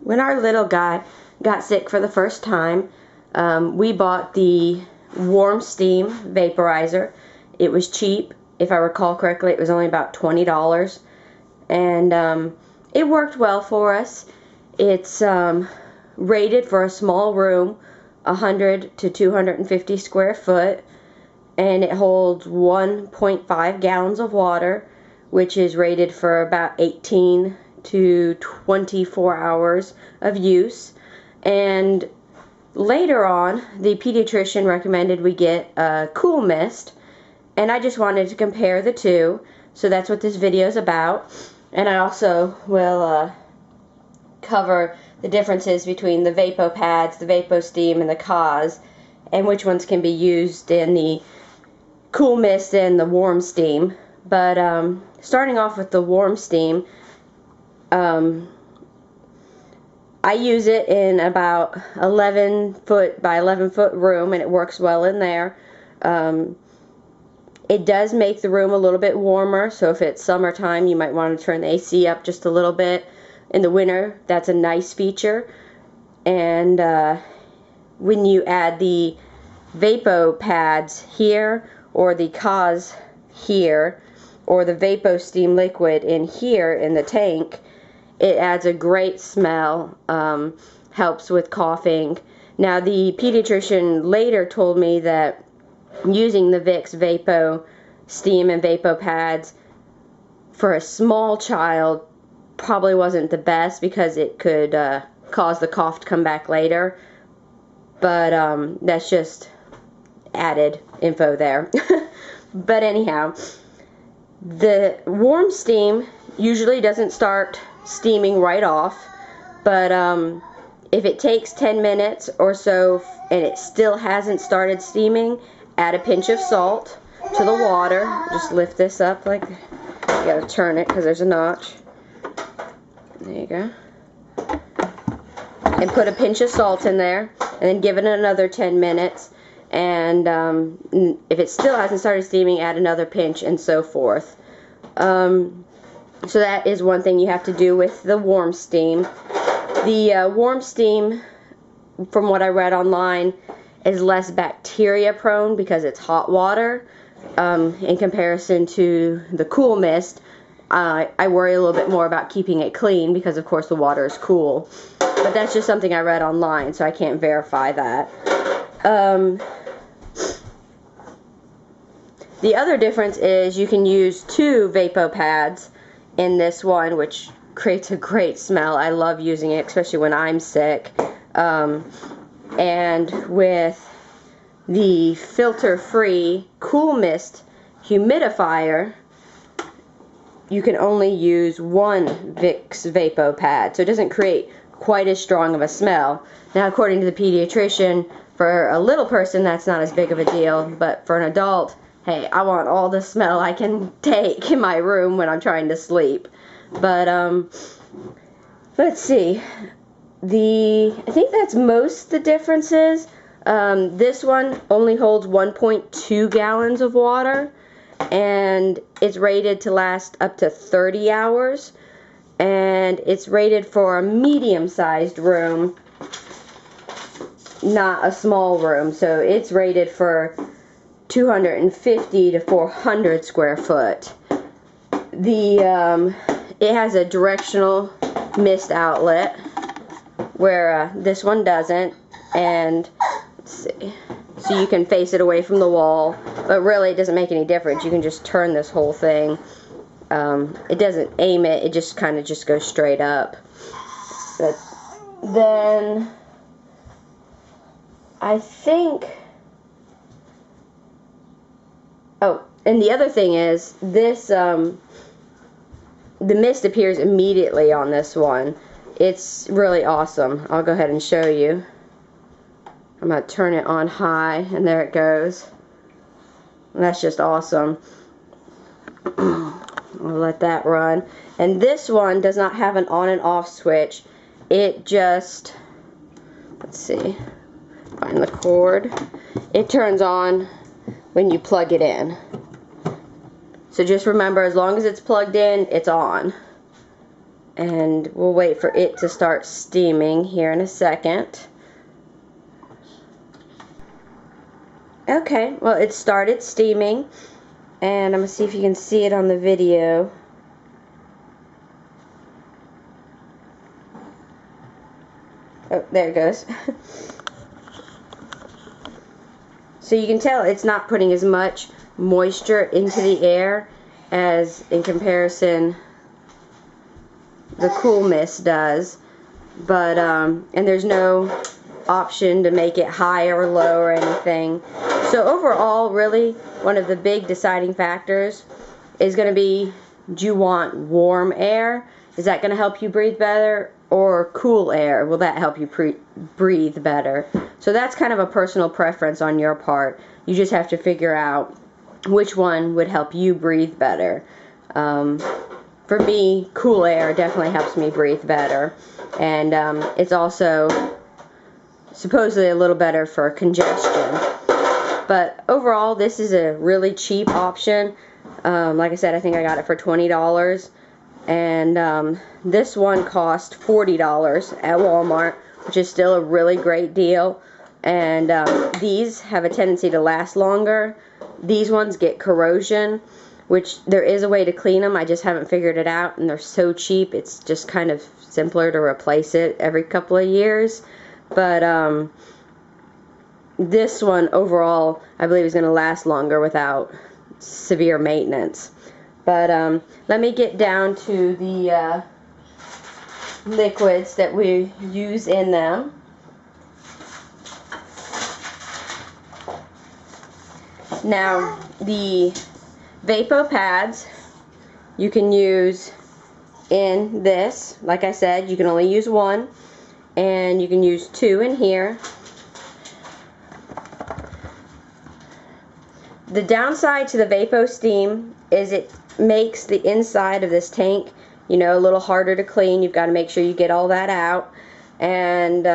When our little guy got sick for the first time, we bought the Warm Steam Vaporizer. It was cheap. If I recall correctly, it was only about $20. And it worked well for us. It's rated for a small room, 100 to 250 square foot, and it holds 1.5 gallons of water, which is rated for about 18 to 24 hours of use. And later on, the pediatrician recommended we get a cool mist, and I just wanted to compare the two, so that's what this video is about. And I also will cover the differences between the VapoPads, the VapoSteam, and the Kaz, and which ones can be used in the cool mist and the warm steam. But starting off with the warm steam, I use it in about 11 foot by 11 foot room, and it works well in there. It does make the room a little bit warmer, so if it's summertime you might want to turn the AC up just a little bit. In the winter, that's a nice feature. And when you add the VapoPads here, or the Kaz here, or the VapoSteam liquid in here in the tank, it adds a great smell, helps with coughing. Now, the pediatrician later told me that using the Vicks VapoSteam and VapoPads for a small child probably wasn't the best because it could cause the cough to come back later. But that's just added info there. But anyhow, the warm steam usually doesn't start steaming right off, but if it takes 10 minutes or so and it still hasn't started steaming, add a pinch of salt to the water. Just lift this up like, you gotta turn it because there's a notch. There you go. And put a pinch of salt in there, and then give it another 10 minutes. And if it still hasn't started steaming, add another pinch, and so forth. So that is one thing you have to do with the warm steam. The warm steam, from what I read online, is less bacteria prone because it's hot water. In comparison to the cool mist, I worry a little bit more about keeping it clean because of course the water is cool. But that's just something I read online, so I can't verify that. The other difference is you can use 2 VapoPads in this one, which creates a great smell. I love using it, especially when I'm sick. And with the FilterFree Cool Mist Humidifier, you can only use 1 Vicks VapoPad, so it doesn't create quite as strong of a smell. Now, according to the pediatrician, for a little person that's not as big of a deal, but for an adult, hey, I want all the smell I can take in my room when I'm trying to sleep. But let's see, I think that's most the differences. This one only holds 1.2 gallons of water, and it's rated to last up to 30 hours, and it's rated for a medium-sized room, not a small room. So it's rated for 250 to 400 square foot. It has a directional mist outlet where this one doesn't, and let's see, so you can face it away from the wall, but really it doesn't make any difference. You can just turn this whole thing. It doesn't aim it, it just kind of just goes straight up. But then I think, oh, and the other thing is this, the mist appears immediately on this one. It's really awesome. I'll go ahead and show you. I'm going to turn it on high, and there it goes. And that's just awesome. I'll let that run. And this one does not have an on and off switch. It just, let's see, find the cord. It turns on when you plug it in. So just remember, as long as it's plugged in, it's on. and we'll wait for it to start steaming here in a second. Okay, well, it started steaming, and I'm going to see if you can see it on the video. Oh, there it goes. So you can tell it's not putting as much moisture into the air as in comparison the cool mist does, but and there's no option to make it high or low or anything. So overall, really, one of the big deciding factors is going to be, do you want warm air? Is that going to help you breathe better? Or cool air? Will that help you breathe better? So that's kind of a personal preference on your part. You just have to figure out which one would help you breathe better. For me, cool air definitely helps me breathe better. And it's also supposedly a little better for congestion. But overall, this is a really cheap option. Like I said, I think I got it for $20. And this one cost $40 at Walmart, which is still a really great deal. And these have a tendency to last longer. These ones get corrosion, which there is a way to clean them. I just haven't figured it out, and they're so cheap. It's just kind of simpler to replace it every couple of years. But this one overall, I believe, is going to last longer without severe maintenance. But let me get down to the liquids that we use in them. Now, the VapoPads you can use in this. Like I said, you can only use one, and you can use two in here. The downside to the VapoSteam is it makes the inside of this tank, you know, a little harder to clean. You've got to make sure you get all that out. And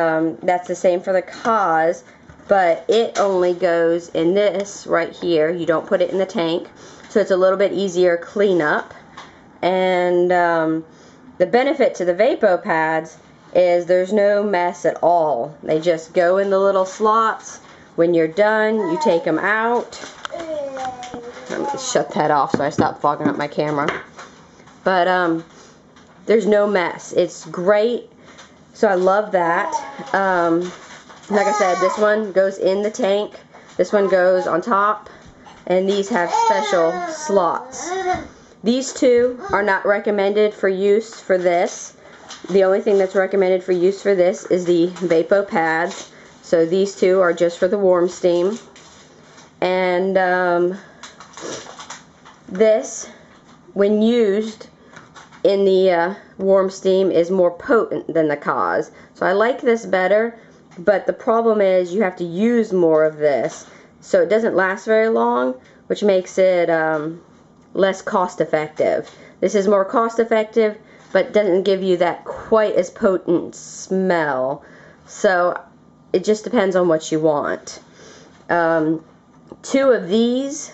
that's the same for the Kaz, but it only goes in this right here. You don't put it in the tank, so it's a little bit easier cleanup. And the benefit to the VapoPads is there's no mess at all. They just go in the little slots. When you're done, you take them out. Let me shut that off so I stop fogging up my camera. But there's no mess. It's great. So I love that. Like I said, this one goes in the tank. This one goes on top. And these have special slots. These two are not recommended for use for this. The only thing that's recommended for use for this is the VapoPads. So these two are just for the warm steam. And this, when used in the warm steam, is more potent than the Kaz. So I like this better, but the problem is you have to use more of this. So it doesn't last very long, which makes it less cost effective. This is more cost effective, but doesn't give you that quite as potent smell. So it just depends on what you want. Two of these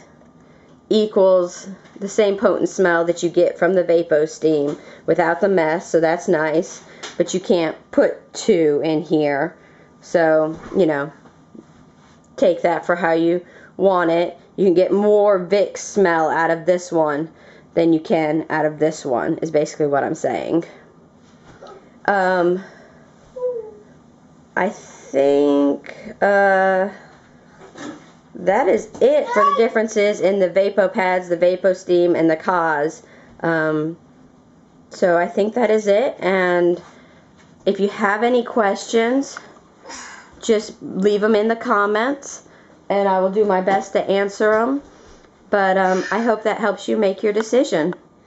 equals the same potent smell that you get from the VapoSteam without the mess, so that's nice. But you can't put two in here. So, you know, take that for how you want it. You can get more Vicks smell out of this one than you can out of this one, is basically what I'm saying. I think that is it for the differences in the VapoPads, the VapoSteam, and the Kaz. So I think that is it. And if you have any questions, just leave them in the comments, and I will do my best to answer them. But I hope that helps you make your decision.